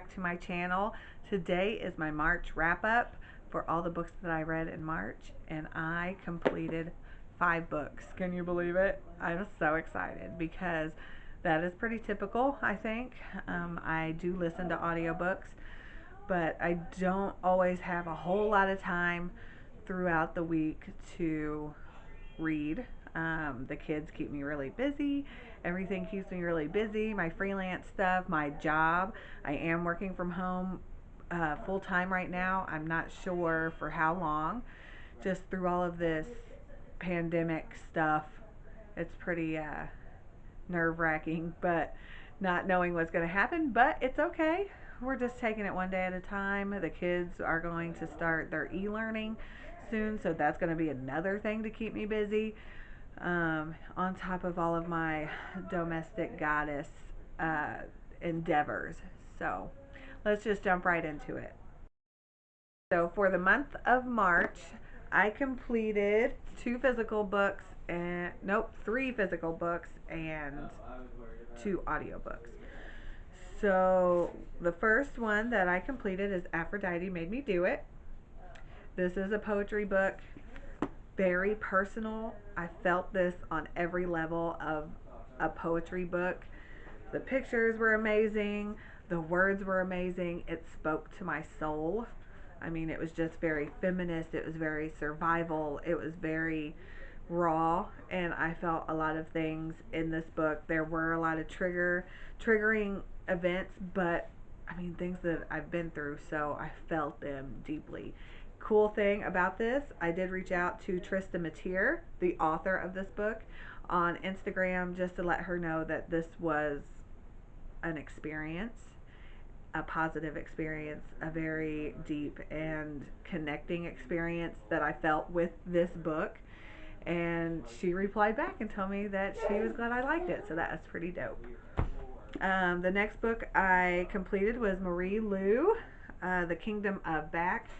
back to my channel. Today is my March wrap up for all the books that I read in March, and I completed 5 books. Can you believe it? I'm so excited because that is pretty typical, I think. I do listen to audiobooks, but I don't always have a whole lot of time throughout the week to read. The kids keep me really busy. Everything keeps me really busy. My freelance stuff, my job. I am working from home full time right now. I'm not sure for how long. Just through all of this pandemic stuff, it's pretty nerve wracking, but not knowing what's going to happen. But it's okay. We're just taking it one day at a time. The kids are going to start their e learning soon, so that's going to be another thing to keep me busy. On top of all of my domestic goddess uh, endeavors. So let's just jump right into it. So for the month of March, I completed 2 physical books and nope, 3 physical books and 2 audiobooks. So the first one that I completed is Aphrodite Made Me Do It. This is a poetry book, very personal. I felt this on every level of a poetry book. The pictures were amazing, the words were amazing. It spoke to my soul. I mean, it was just very feminist, it was very survival, it was very raw, and I felt a lot of things in this book. There were a lot of triggering events, but I mean things that I've been through, so I felt them deeply. Cool thing about this, I did reach out to Trista Mateer, the author of this book, on Instagram just to let her know that this was an experience, a positive experience, a very deep and connecting experience that I felt with this book. And she replied back and told me that she was glad I liked it, so that was pretty dope. The next book I completed was Marie Lu, The Kingdom of Back.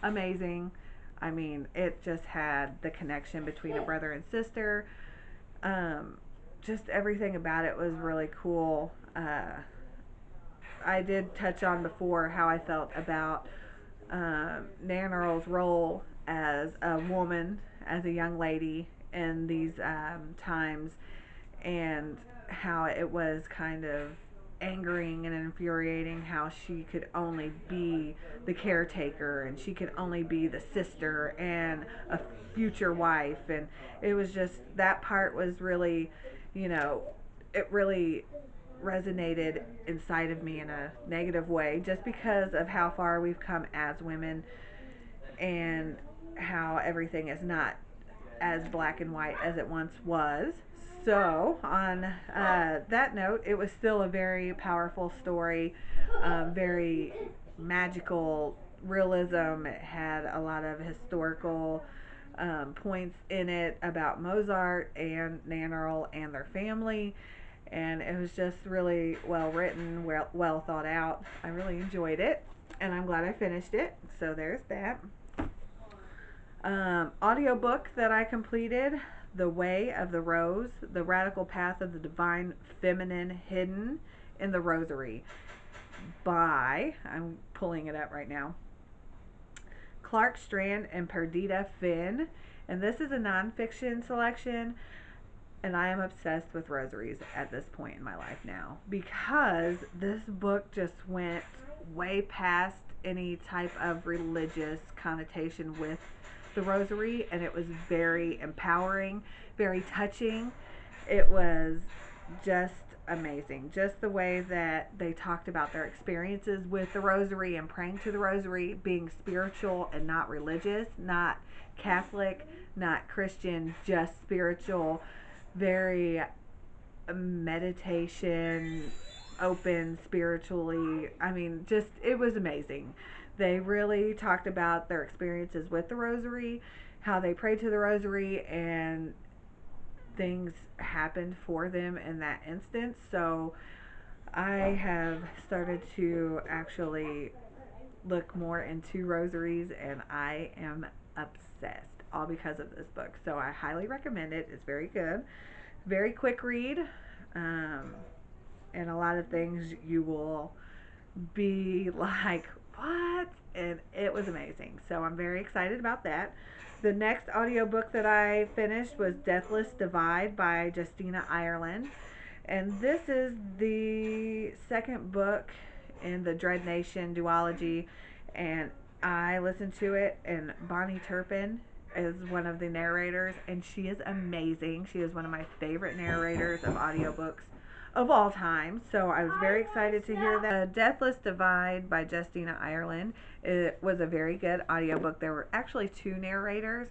Amazing. I mean, it just had the connection between a brother and sister. Just everything about it was really cool. I did touch on before how I felt about Nan Earl's role as a woman, as a young lady in these times, and how it was kind of angering and infuriating how she could only be the caretaker and she could only be the sister and a future wife. And it was just, that part was really, you know, it really resonated inside of me in a negative way just because of how far we've come as women and how everything is not as black and white as it once was. So, on that note, it was still a very powerful story, very magical realism. It had a lot of historical points in it about Mozart and Nan Earl and their family. And it was just really well written, well thought out. I really enjoyed it, and I'm glad I finished it. So there's that. Audiobook that I completed, The Way of the Rose, The Radical Path of the Divine Feminine Hidden in the Rosary by, I'm pulling it up right now, Clark Strand and Perdita Finn. And this is a nonfiction selection, and I am obsessed with rosaries at this point in my life now because this book just went way past any type of religious connotation with the rosary, and it was very empowering, very touching. It was just amazing. Just the way that they talked about their experiences with the rosary and praying to the rosary, being spiritual and not religious, not Catholic, not Christian, just spiritual, very meditation, open spiritually. I mean, just, it was amazing. They really talked about their experiences with the rosary, how they prayed to the rosary, and things happened for them in that instance. So I have started to actually look more into rosaries, and I am obsessed, all because of this book. So I highly recommend it. It's very good, very quick read, and a lot of things you will be like, what? And it was amazing. So I'm very excited about that. The next audiobook that I finished was Deathless Divide by Justina Ireland. And this is the second book in the Dread Nation duology. And I listened to it, and Bonnie Turpin is one of the narrators, and she is amazing. She is one of my favorite narrators of audiobooks of all time. So I was very excited to hear that. Deathless Divide by Justina Ireland. It was a very good audiobook. There were actually two narrators,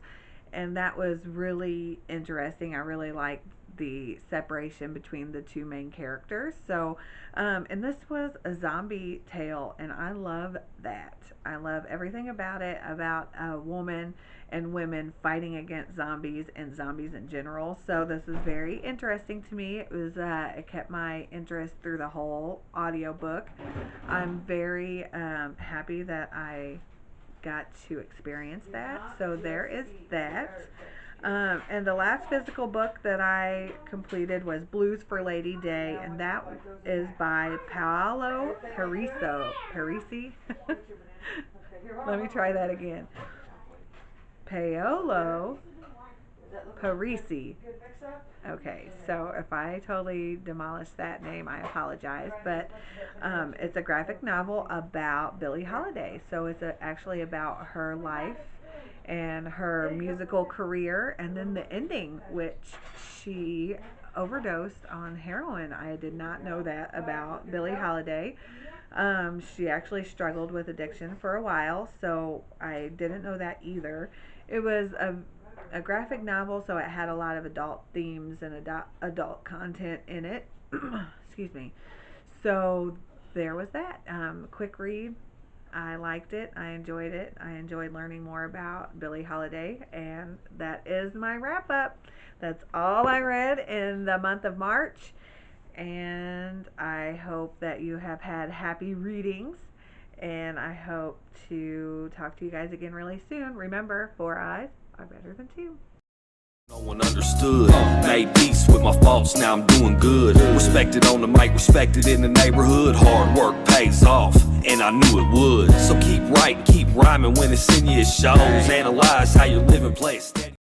and that was really interesting. I really liked the separation between the two main characters. So, and this was a zombie tale, and I love that. I love everything about it, about a woman and women fighting against zombies and zombies in general. So this is very interesting to me. It kept my interest through the whole audiobook. I'm very happy that I got to experience that. So there is that. And the last physical book that I completed was Blues for Lady Day, and that is by Paolo Parisi. Let me try that again. Paolo Parisi. Okay, so if I totally demolished that name, I apologize. But it's a graphic novel about Billie Holiday. So it's actually about her life and her musical career, and then the ending, which she overdosed on heroin. I did not know that about Billie Holiday. She actually struggled with addiction for a while, so I didn't know that either. It was a graphic novel, so it had a lot of adult themes and adult content in it. Excuse me. So there was that. Quick read. I liked it. I enjoyed it. I enjoyed learning more about Billie Holiday, and that is my wrap up. That's all I read in the month of March, and I hope that you have had happy readings, and I hope to talk to you guys again really soon. Remember, 4 eyes are better than 2. No one understood, made peace with my faults, now I'm doing good. Respected on the mic, respected in the neighborhood. Hard work pays off, and I knew it would. So keep writing, keep rhyming when it's in your shows. Analyze how you're living, play it steady.